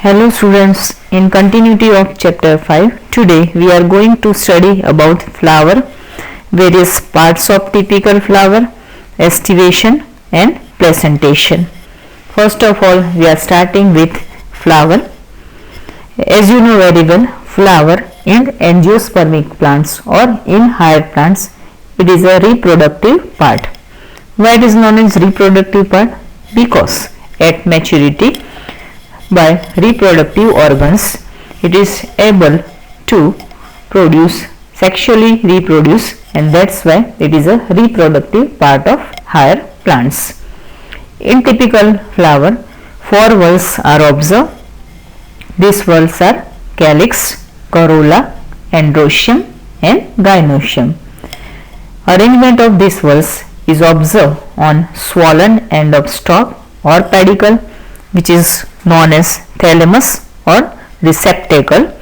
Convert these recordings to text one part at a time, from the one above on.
Hello students, in continuity of chapter 5, today we are going to study about flower, various parts of typical flower, estivation and placentation. First of all, we are starting with flower. As you know very well, flower in angiospermic plants or in higher plants, it is a reproductive part. Why it is known as reproductive part? Because at maturity, by reproductive organs, it is able to sexually reproduce, and that's why it is a reproductive part of higher plants. In typical flower, four whorls are observed. These whorls are calyx, corolla, androecium and gynoecium. Arrangement of these whorls is observed on swollen end of stalk or pedicle, which is known as thalamus or receptacle,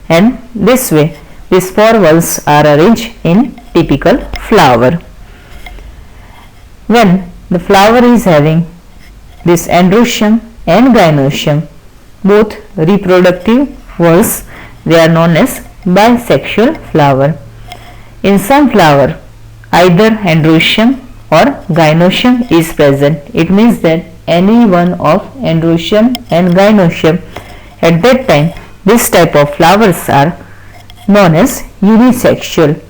and this way these four whorls are arranged in typical flower. When the flower is having this androecium and gynoecium, both reproductive whorls, they are known as bisexual flower. In some flower, either androecium or gynoecium is present. It means that any one of androecium and gynoecium, at that time this type of flowers are known as unisexual.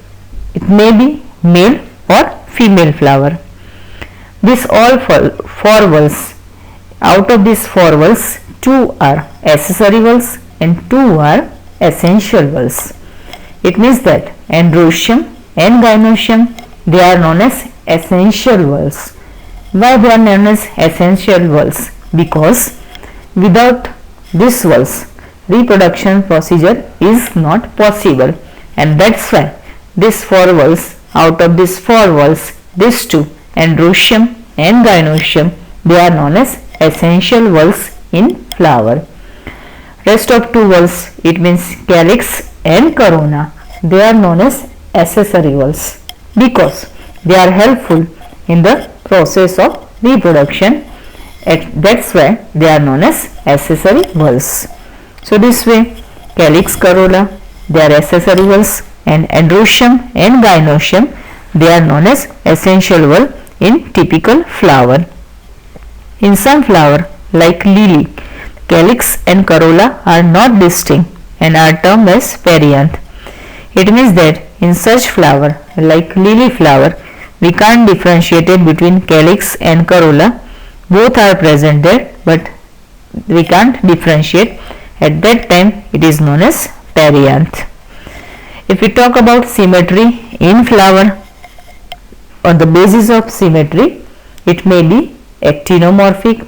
It may be male or female flower. This all four whorls, out of these four whorls, two are accessory whorls and two are essential whorls. It means that androecium and gynoecium, they are known as essential whorls. Why they are known as essential whorls? Because without these whorls, reproduction procedure is not possible, and that's why these four whorls, out of these four whorls, these two, androecium and gynoecium, they are known as essential whorls in flower. Rest of two whorls, it means calyx and corona, they are known as accessory whorls because they are helpful in the process of reproduction. That's why they are known as accessory whorls. So this way, calyx, corolla, they are accessory whorls, and androecium and gynoecium, they are known as essential whorl in typical flower. In some flower like lily, calyx and corolla are not distinct and are termed as perianth. It means that in such flower like lily flower, we can't differentiate it between calyx and corolla. Both are present there, but we can't differentiate. At that time, it is known as perianth. If we talk about symmetry in flower, on the basis of symmetry, it may be actinomorphic.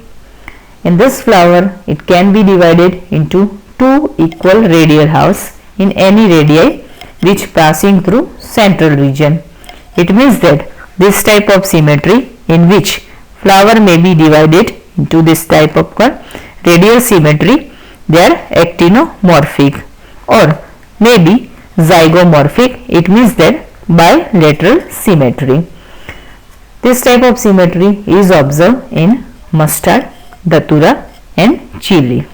In this flower, it can be divided into two equal radial halves in any radii which passing through central region. It means that this type of symmetry, in which flower may be divided into this type of radial symmetry, they are actinomorphic, or maybe zygomorphic. It means that bilateral symmetry. This type of symmetry is observed in mustard, datura and chili.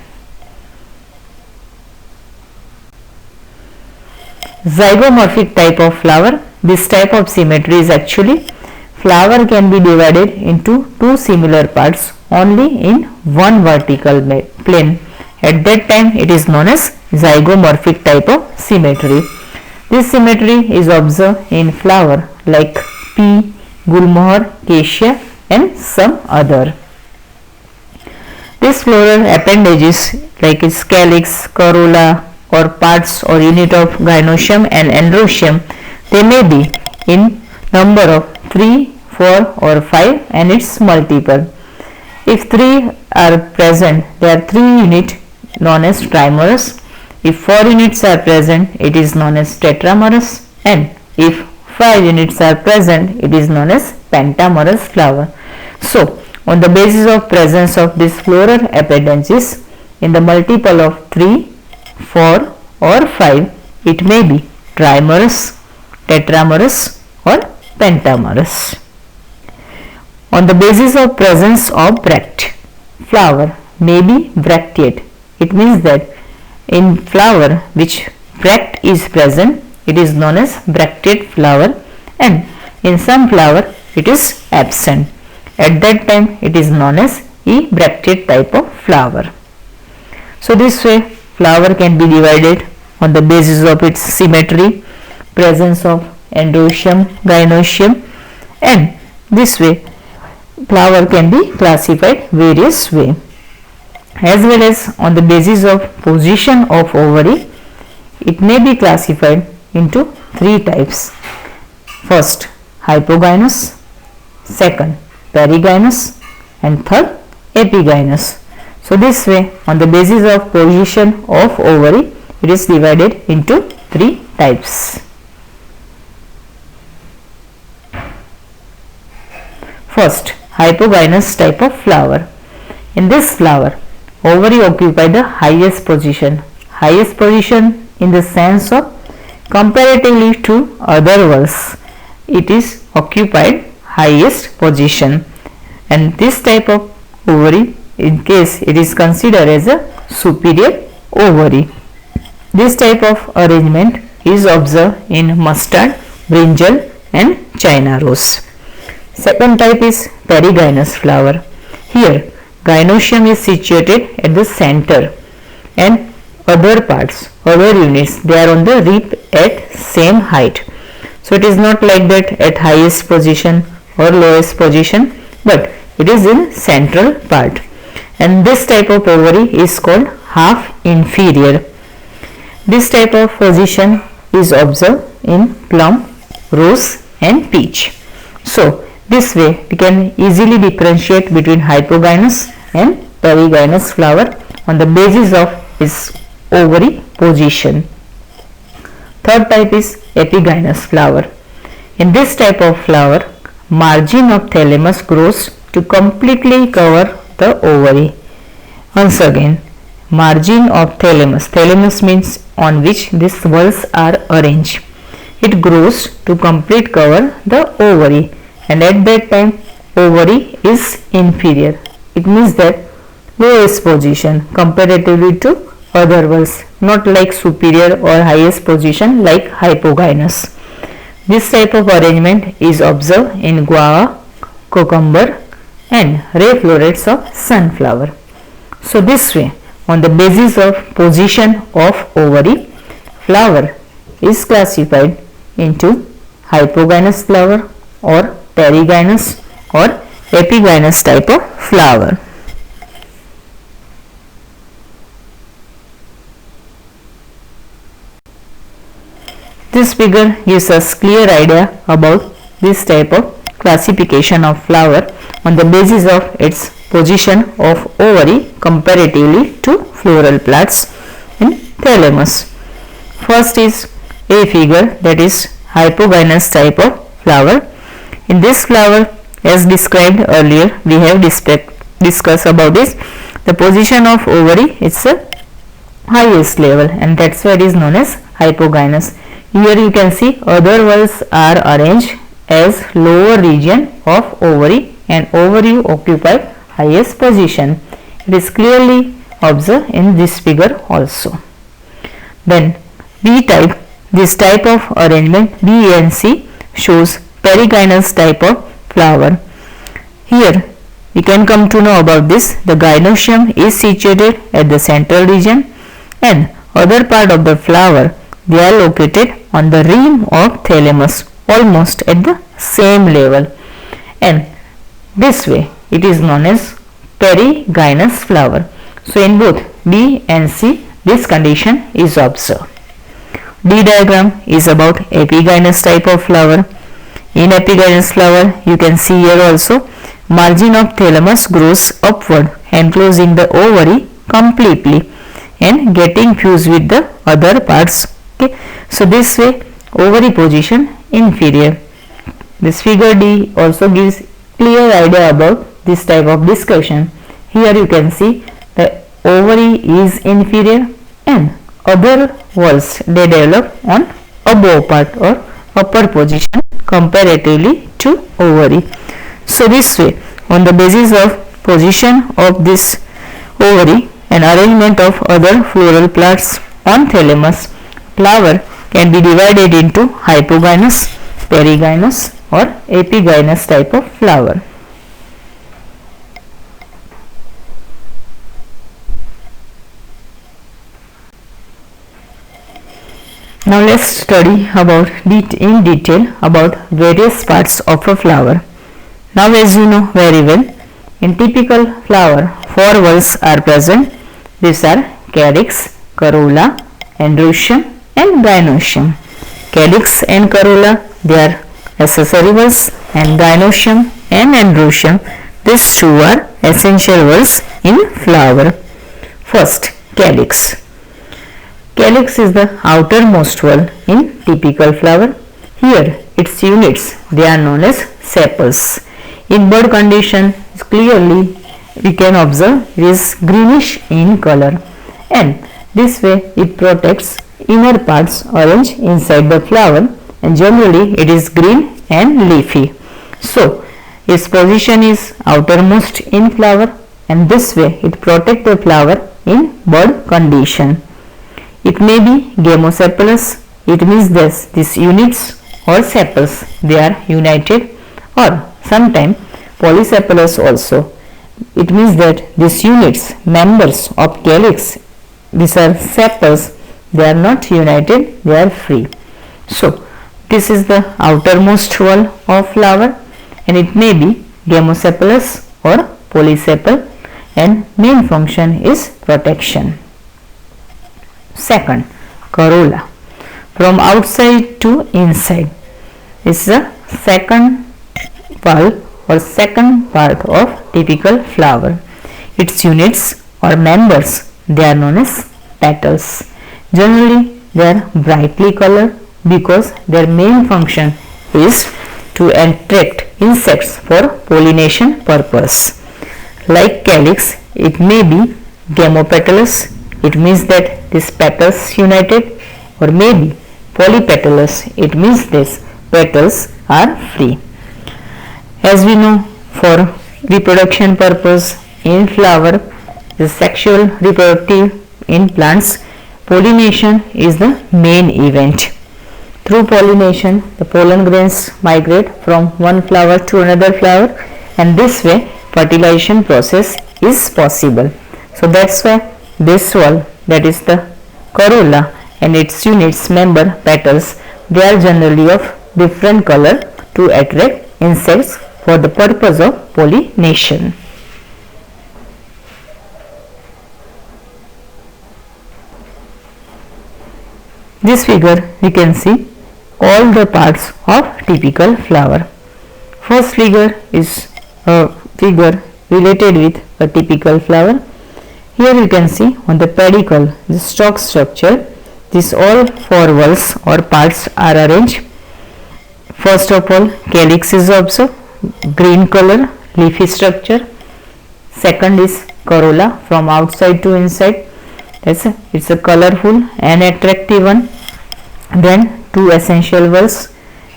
Zygomorphic type of flower, this type of symmetry is actually flower can be divided into two similar parts only in one vertical plane. At that time, it is known as zygomorphic type of symmetry. This symmetry is observed in flower like pea, gulmohar, cassia and some other. These floral appendages like its calyx, corolla or parts or unit of gynoecium and androecium, they may be in number of 3, 4 or 5 and its multiple. If 3 are present, there are 3 units known as trimerous. If 4 units are present, it is known as tetramerous, and if 5 units are present, it is known as pentamerous flower. So, on the basis of presence of these floral appendages in the multiple of 3, 4 or 5, it may be trimerous, tetramerous or pentamerous. On the basis of presence of bract, flower may be bracteate. It means that in flower which bract is present, it is known as bracted flower, and in some flower it is absent. At that time it is known as ebracted type of flower. So this way flower can be divided on the basis of its symmetry, presence of androecium, gynoecium, and this way flower can be classified various way, as well as on the basis of position of ovary. It may be classified into three types. First, hypogynous, second, perigynous, and third, epigynous. So this way, on the basis of position of ovary, it is divided into three types. First, hypogynous type of flower. In this flower, ovary occupy the highest position. Highest position in the sense of comparatively to other whorls, it is occupied highest position, and this type of ovary, in case it is considered as a superior ovary. This type of arrangement is observed in mustard, brinjal, and China rose. Second type is perigynous flower. Here gynoecium is situated at the center, and other parts, other units, they are on the rib at same height. So it is not like that at highest position or lowest position, but it is in central part, and this type of ovary is called half inferior. This type of position is observed in plum, rose, and peach. So this way we can easily differentiate between hypogynous and perigynous flower on the basis of its ovary position. Third type is epigynous flower. In this type of flower, margin of thalamus grows to completely cover the ovary. Once again, margin of thalamus. Thalamus means on which these whorls are arranged. It grows to complete cover the ovary, and at that time ovary is inferior. It means that lowest position comparatively to other whorls, not like superior or highest position like hypogynous. This type of arrangement is observed in guava, cucumber, and ray florets of sunflower. So this way, on the basis of position of ovary, flower is classified into hypogynous flower or perigynous or epigynous type of flower. This figure gives us clear idea about this type of classification of flower on the basis of its position of ovary comparatively to floral plants in thalamus. First is a figure, that is hypogynous type of flower. In this flower, as described earlier, we have discussed about this. The position of ovary is the highest level, and that's why it is known as hypogynous. Here you can see other whorls are arranged as lower region of ovary, and ovary occupy highest position. It is clearly observed in this figure also. Then B type, this type of arrangement B and C shows perigynous type of flower. Here we can come to know about this. The gynoecium is situated at the central region, and other part of the flower, they are located on the rim of thalamus, almost at the same level, and this way it is known as perigynous flower. So in both B and C, this condition is observed. D diagram is about epigynous type of flower. In epigynous flower, you can see here also margin of thalamus grows upward, enclosing the ovary completely and getting fused with the other parts. Okay, so this way ovary position inferior. This figure D also gives clear idea about this type of discussion. Here you can see the ovary is inferior and other whorls, they develop on above part or upper position comparatively to ovary. So this way, on the basis of position of this ovary, and arrangement of other floral plants on thalamus, flower can be divided into hypogynous, perigynous or epigynous type of flower. Now let's study in detail about various parts of a flower. Now as you know very well, in typical flower, 4 valves are present. These are calyx, corolla, androecium and gynoecium. Calyx and corolla, they are accessory valves, and gynoecium and androecium, these two are essential valves in flower. First, calyx. Calyx is the outermost valve in typical flower. Here its units, they are known as sepals. In bud condition, clearly we can observe it is greenish in color, and this way it protects inner parts arranged inside the flower, and generally it is green and leafy. So its position is outermost in flower, and this way it protects the flower in bud condition. It may be gamosepalous, it means that these units or sepals, they are united, or sometimes polysepalous also. It means that these units, members of calyx, these are sepals, they are not united, they are free. So this is the outermost wall of flower, and it may be gamosepalous or polysepal, and main function is protection. Second, corolla. From outside to inside is the second valve or second part of typical flower. Its units or members, they are known as petals. Generally they are brightly colored because their main function is to attract insects for pollination purpose. Like calyx, it may be gamopetalous, it means that these petals united, or maybe polypetalous, it means these petals are free. As we know, for reproduction purpose in flower, the sexual reproductive in plants, pollination is the main event. Through pollination, the pollen grains migrate from one flower to another flower, and this way fertilization process is possible. So that's why this wall, that is the corolla, and its units, member, petals, they are generally of different color to attract insects for the purpose of pollination. This figure we can see all the parts of typical flower. First figure is a figure related with a typical flower. Here you can see on the pedicle, the stalk structure, these all 4 valves or parts are arranged. First of all, calyx is observed, green color, leafy structure. Second is corolla, from outside to inside. It's a colorful and attractive one. Then 2 essential valves.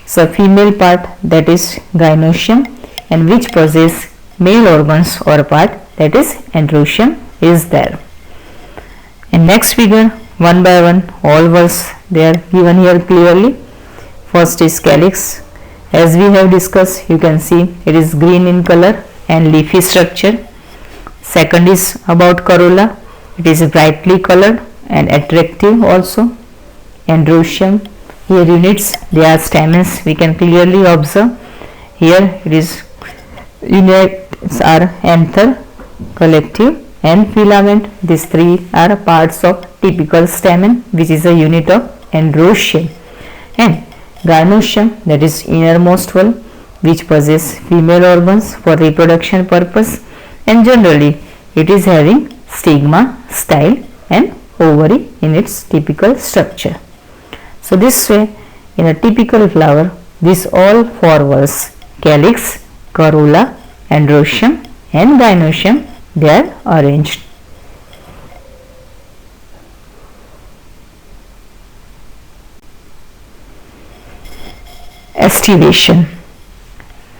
So female part, that is gynoecium, and which possess male organs or part, that is androecium is there. In next figure, one by one all valves they are given here clearly. First is calyx. As we have discussed, you can see it is green in color and leafy structure. Second is about corolla. It is brightly colored and attractive also. Androecium, here units, they are stamens, we can clearly observe. Here it is units are anther, collective and filament. These 3 are parts of typical stamen, which is a unit of androecium. And gynoecium, that is innermost valve, which possess female organs for reproduction purpose, and generally it is having stigma, style and ovary in its typical structure. So this way, in a typical flower, these all 4 valves, calyx, corolla, androecium and gynoecium, they are arranged. Estivation.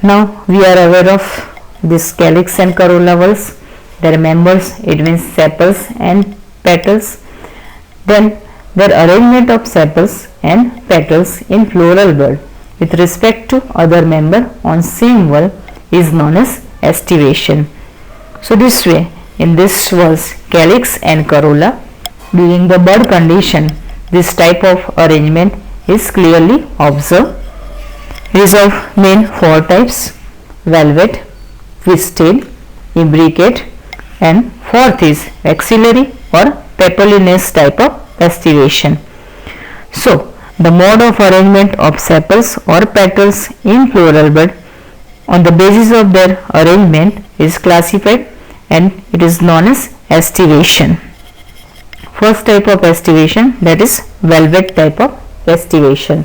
Now we are aware of this calyx and corolla valves. their members, it means sepals and petals. Then their arrangement of sepals and petals in floral bud with respect to other member on same wall is known as estivation. So this way, in this was calyx and corolla. During the bud condition, this type of arrangement is clearly observed. It is of main four types: velvet, twisted, imbricate, and fourth is axillary or pepineus type of estivation. So the mode of arrangement of sepals or petals in floral bud on the basis of their arrangement is classified and it is known as estivation. First type of estivation, that is velvet type of estivation.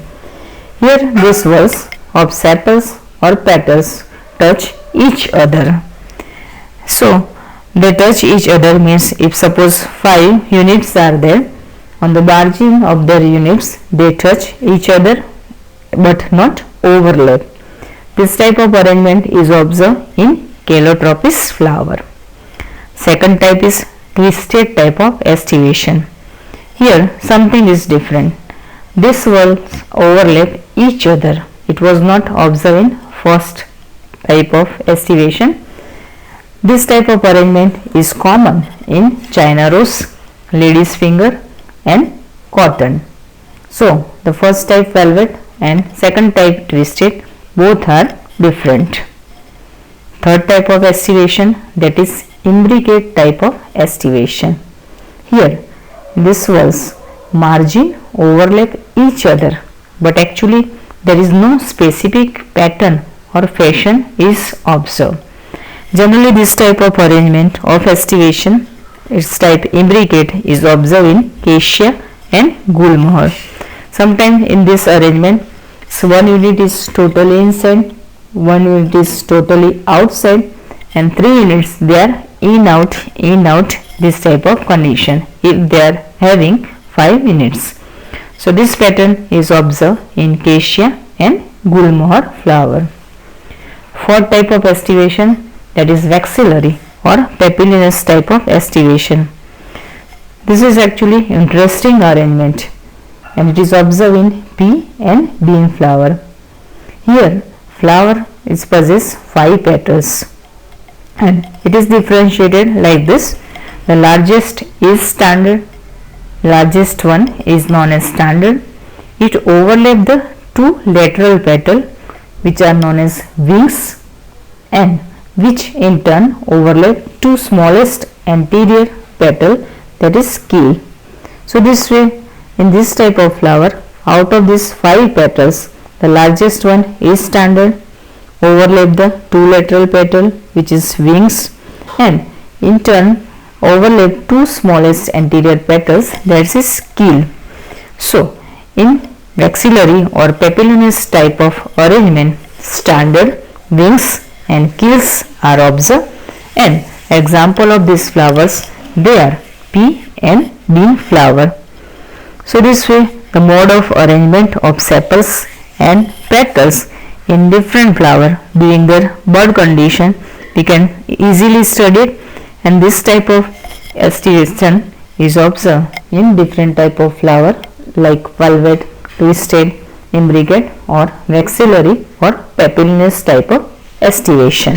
Here this was of sepals or petals touch each other. So they touch each other means if suppose 5 units are there, on the margin of their units they touch each other but not overlap. This type of arrangement is observed in Calotropis flower. Second type is twisted type of estivation. Here something is different. These walls overlap each other. It was not observed in first type of estivation. This type of arrangement is common in China rose, lady's finger, and cotton. So the first type velvet and second type twisted, both are different. Third type of estivation, that is imbricate type of estivation. Here this walls margin overlap each other, but actually there is no specific pattern or fashion is observed. Generally this type of arrangement of estivation, its type imbricate, is observed in Cassia and Gulmohar. Sometimes in this arrangement, so one unit is totally inside, one unit is totally outside, and 3 units they are in out, this type of condition if they are having 5 units. So this pattern is observed in Cassia and Gulmohar flower. Fourth type of estivation, that is vexillary or pepineus type of estivation. This is actually interesting arrangement and it is observed in pea and bean flower. Here flower is possess 5 petals and it is differentiated like this. The largest is standard, largest one is known as standard. It overlaps the 2 lateral petals which are known as wings and which in turn overlap 2 smallest anterior petal, that is keel. So this way, in this type of flower, out of these 5 petals, the largest one is standard, overlap the 2 lateral petal which is wings and in turn overlap 2 smallest anterior petals, that is keel. So in vexillary or pepineus type of arrangement, standard, wings and keels are observed, and example of these flowers they are pea and bean flower. So this way the mode of arrangement of sepals and petals in different flower during their bud condition we can easily study it, and this type of estivation is observed in different type of flower like velvet, twisted, imbricate or vexillary or pepineus type of estivation.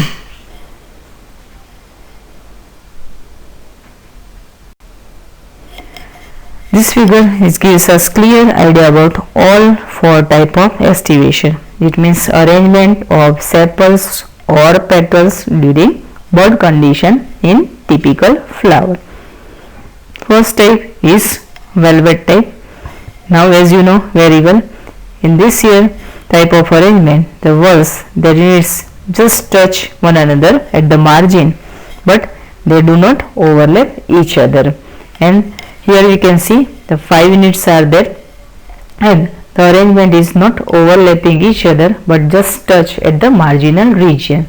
This figure gives us clear idea about all 4 type of estivation. It means arrangement of sepals or petals during bud condition in typical flower. First type is velvet type. Now as you know very well, in this here type of arrangement, the walls, the units just touch one another at the margin but they do not overlap each other, and here we can see the 5 units are there and the arrangement is not overlapping each other but just touch at the marginal region.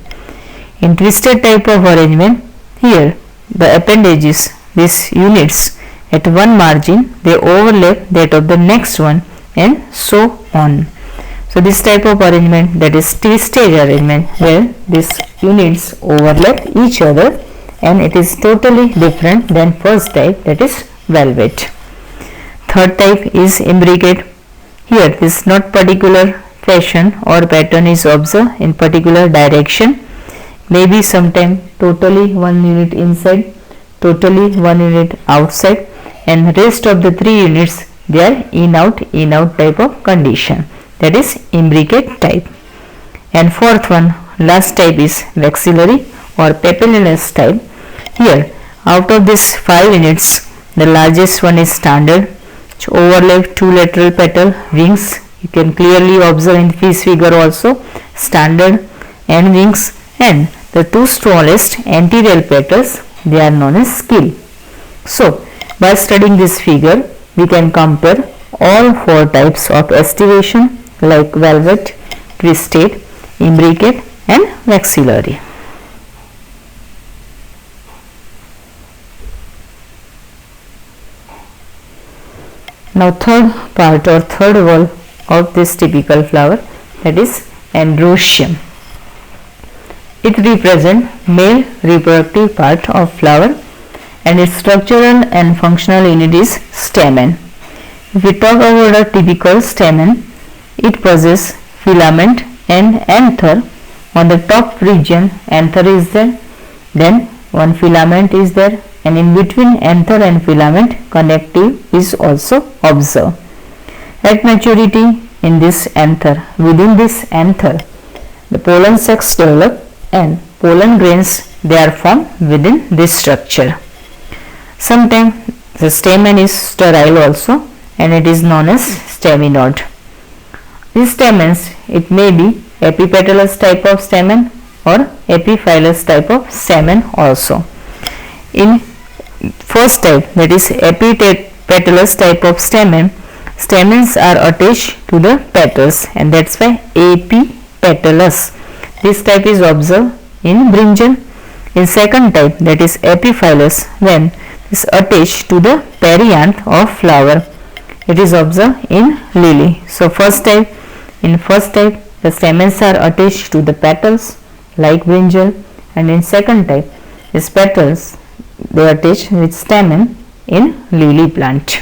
In twisted type of arrangement, here the appendages, these units at one margin they overlap that of the next one and so on. So this type of arrangement, that is twisted arrangement, where these units overlap each other and it is totally different than first type, that is velvet. Third type is imbricate. Here this not particular fashion or pattern is observed in particular direction, maybe sometime totally one unit inside, totally one unit outside, and rest of the 3 units they are in out type of condition, that is imbricate type. And fourth one, last type is vexillary or papillary type. Here out of these 5 units, the largest one is standard, which overlap 2 lateral petal wings. You can clearly observe in this figure also, standard and wings, and the 2 smallest anterior petals, they are known as skill. So by studying this figure, we can compare all 4 types of estivation like velvet, twisted, imbricate and vexillary. Now third part or third wall of this typical flower, that is androecium. It represents male reproductive part of flower and its structural and functional unit is stamen. If we talk about a typical stamen, it possesses filament and anther. On the top region anther is there, then one filament is there, and in between anther and filament connective is also observed. At maturity in this anther, within this anther, the pollen sacs develop and pollen grains they are formed within this structure. Sometimes the stamen is sterile also and it is known as staminode. These stamens, it may be epipetalous type of stamen or epiphyllous type of stamen also. In first type, that is epipetalous type of stamen, stamens are attached to the petals and that's why epipetalous. This type is observed in brinjal. In second type, that is epiphyllous, when is attached to the perianth of flower, it is observed in lily. So in first type the stamens are attached to the petals like brinjal, and in second type these petals they are attached with stamen in lily plant.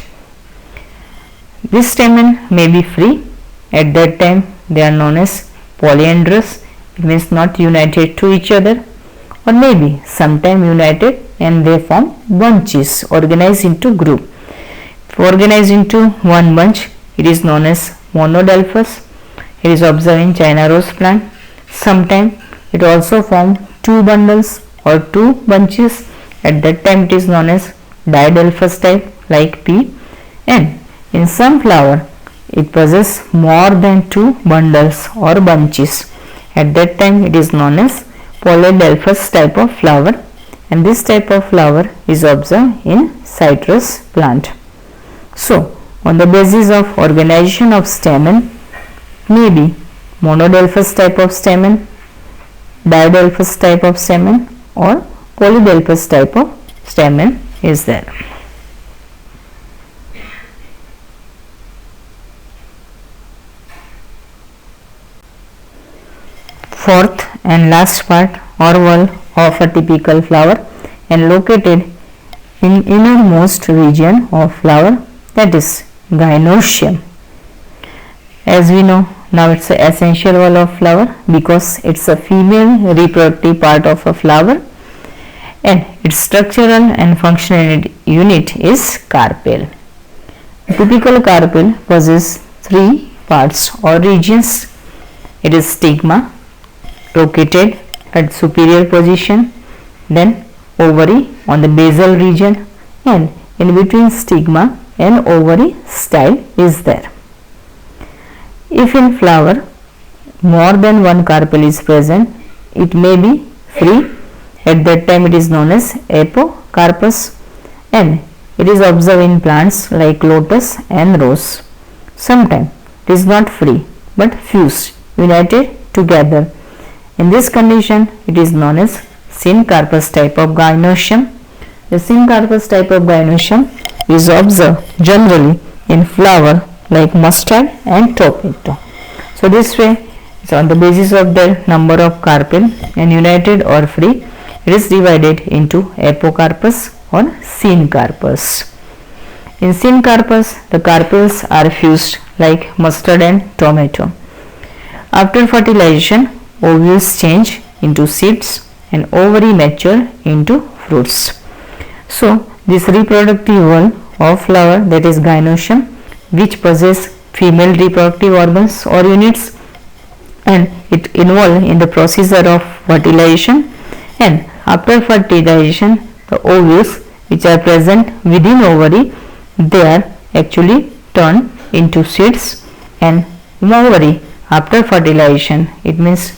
This stamen may be free, at that time they are known as polyandrous, it means not united to each other, or maybe sometime united and they form bunches organized into group. If organized into one bunch, it is known as monodelphous. It is observed in China rose plant. Sometimes it also forms 2 bundles or 2 bunches, at that time it is known as didelphous type like pea, and in some flower it possesses more than 2 bundles or bunches, at that time it is known as polydelphous type of flower, and this type of flower is observed in citrus plant. So on the basis of organization of stamen, maybe monodelphous type of stamen, didelphous type of stamen or polydelphous type of stamen is there. Fourth and last part or wall of a typical flower and located in innermost region of flower, that is gynoecium. As we know, now it's an essential wall of flower because it's a female reproductive part of a flower and its structural and functional unit is carpel. A typical carpel possesses 3 parts or regions. It is stigma located at superior position, then ovary on the basal region, and in between stigma and ovary style is there. If in flower more than one carpel is present, it may be free, at that time it is known as apocarpus, and it is observed in plants like lotus and rose. Sometimes it is not free but fused, united together. In this condition it is known as syncarpus type of gynoecium. The syncarpus type of gynoecium is observed generally in flower like mustard and tomato. So this way, on the basis of the number of carpel and united or free, it is divided into apocarpus or syncarpus. In syncarpus, the carpels are fused like mustard and tomato. After fertilization, ovules change into seeds and ovary mature into fruits. So, this reproductive wall of flower, that is gynoecium, which possess female reproductive organs or units, and it involved in the procedure of fertilization, and after fertilization the ovules which are present within ovary, they are actually turned into seeds, and in ovary after fertilization, it means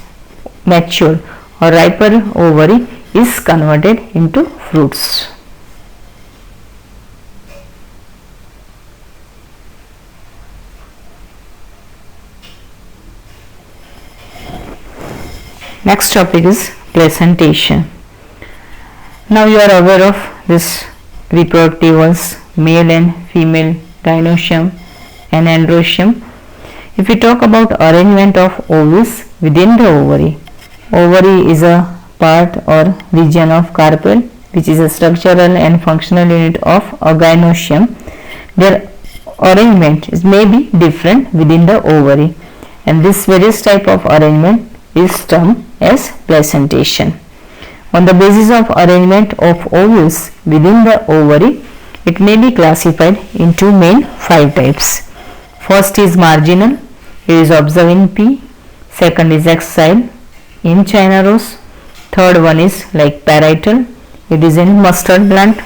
mature or riper ovary is converted into fruits. Next topic is placentation. Now you are aware of this reproductive organs, male and female, gynoecium and androecium. If we talk about arrangement of ovules within the ovary, ovary is a part or region of carpel which is a structural and functional unit of a gynoecium. Their arrangement may be different within the ovary, and this various type of arrangement is termed as placentation. On the basis of arrangement of ovules within the ovary, it may be classified into main 5 types. First is marginal, it is observed in P. Second is axile in China rose. Third one is like parietal, it is in mustard plant.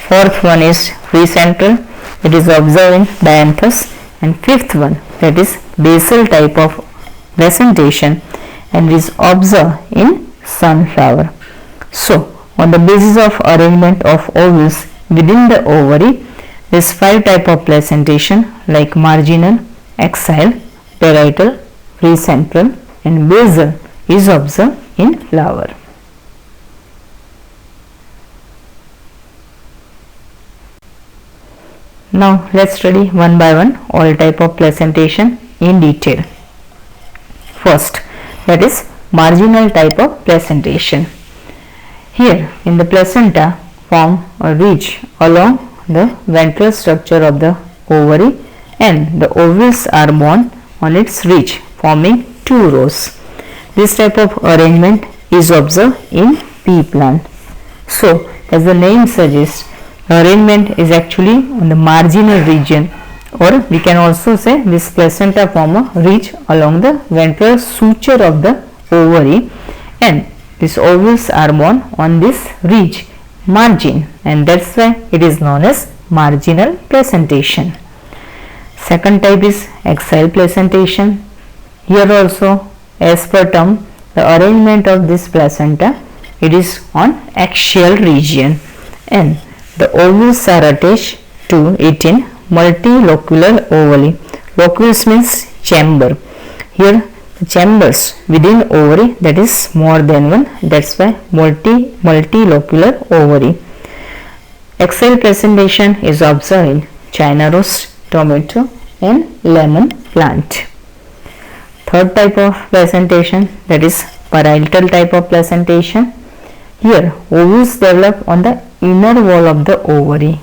Fourth one is free central, it is observed in dianthus. And fifth one, that is basal type of placentation, and is observed in sunflower. So, on the basis of arrangement of ovules within the ovary, this 5 type of placentation like marginal, axile, parietal, free central and basal is observed in flower. Now let us study one by one all type of placentation in detail. First, that is marginal type of placentation. Here in the placenta form a ridge along the ventral structure of the ovary, and the ovules are borne on its ridge forming 2 rows. This type of arrangement is observed in pea plant. So, as the name suggests, the arrangement is actually on the marginal region, or we can also say this placenta form a ridge along the ventral suture of the ovary, and these ovules are borne on this ridge margin, and that's why it is known as marginal placentation. Second type is axial placentation. Here also, as per term, the arrangement of this placenta, it is on axial region, and the ovules are attached to it in multilocular ovary. Loculus means chamber. Here the chambers within ovary, that is more than one, that's why multilocular ovary. Axial placentation is observed in China rose, tomato and lemon plant. Third type of placentation, that is parietal type of placentation. Here ovules develop on the inner wall of the ovary.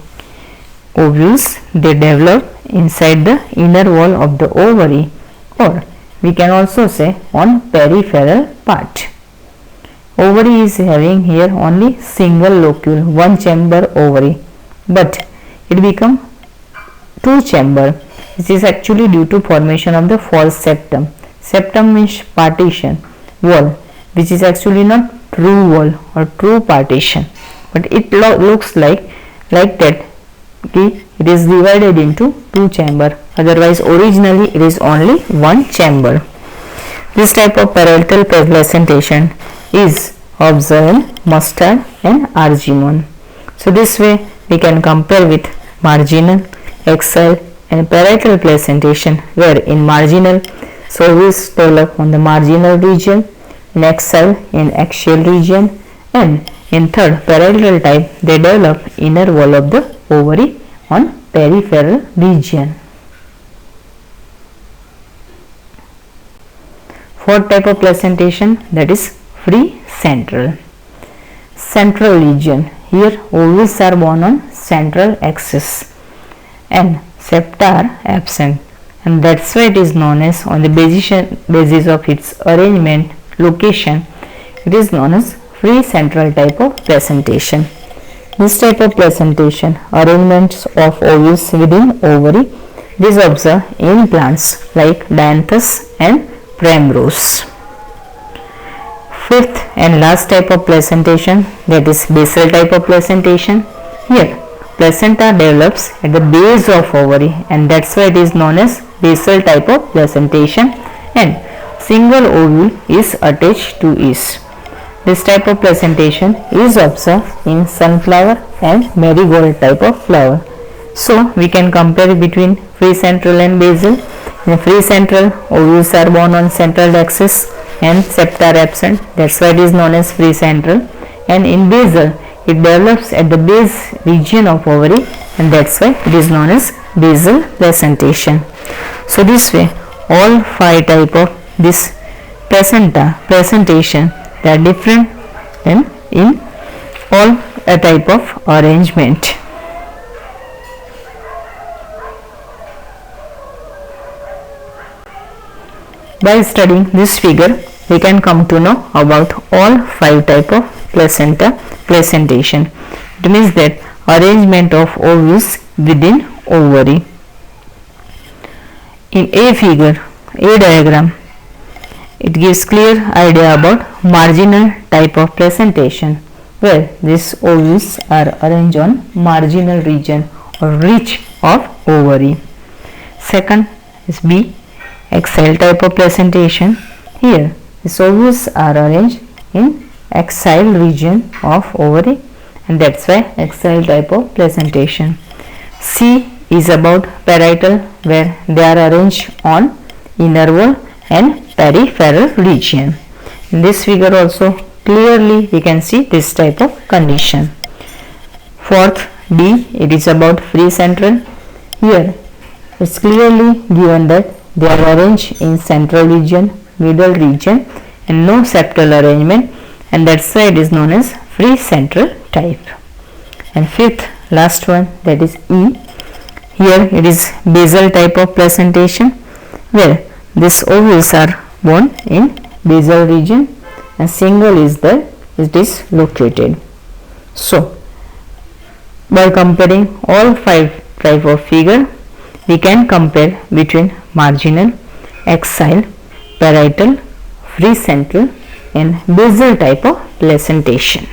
Ovules, they develop inside the inner wall of the ovary, or we can also say on peripheral part. Ovary is having here only single locule, one chamber ovary, but it become 2 chamber. This is actually due to formation of the false septum. Septum means partition, wall, which is actually not true wall or true partition, but it looks like that. It is divided into 2 chamber, otherwise originally it is only 1 chamber. This type of parietal placentation is observed in mustard and argemone. So this way we can compare with marginal, axial and parietal placentation, where in marginal ovules develop on the marginal region, in axial in axial region, and in third parietal type they develop inner wall of the ovary on peripheral region. Fourth type of placentation, that is free central. central region. Here ovules are born on central axis and septa are absent, and that's why it is known as, on the basis of its arrangement location, it is known as free central type of presentation. This type of presentation, arrangements of ovules within ovary, is observed in plants like Dianthus and Primrose. Fifth and last type of presentation, that is basal type of presentation. Here placenta develops at the base of ovary, and that's why it is known as basal type of presentation, and single ovule is attached to each. This type of presentation is observed in sunflower and marigold type of flower. So we can compare between free central and basal. In free central, ovules are born on central axis and septa are absent, that's why it is known as free central. And in basal, it develops at the base region of ovary, and that's why it is known as basal presentation. So this way all 5 type of this presentation, they are different in all a type of arrangement. By studying this figure, we can come to know about all 5 type of placenta presentation. It means that arrangement of ovules within ovary. In A figure, A diagram, it gives clear idea about marginal type of presentation, where these ovules are arranged on marginal region or ridge of ovary. Second is B, axial type of presentation. Here these ovules are arranged in axial region of ovary, and that's why axial type of presentation. C is about parietal, where they are arranged on inner wall and peripheral region. In this figure also clearly we can see this type of condition. Fourth, D, it is about free central. Here it's clearly given that they are arranged in central region, middle region, and no septal arrangement, and that's why it is known as free central type. And fifth, last one, that is E. Here it is basal type of presentation, where these ovules are born in basal region and single is there, it is located. So by comparing all 5 type of figure, we can compare between marginal, axial, parietal, free central and basal type of presentation.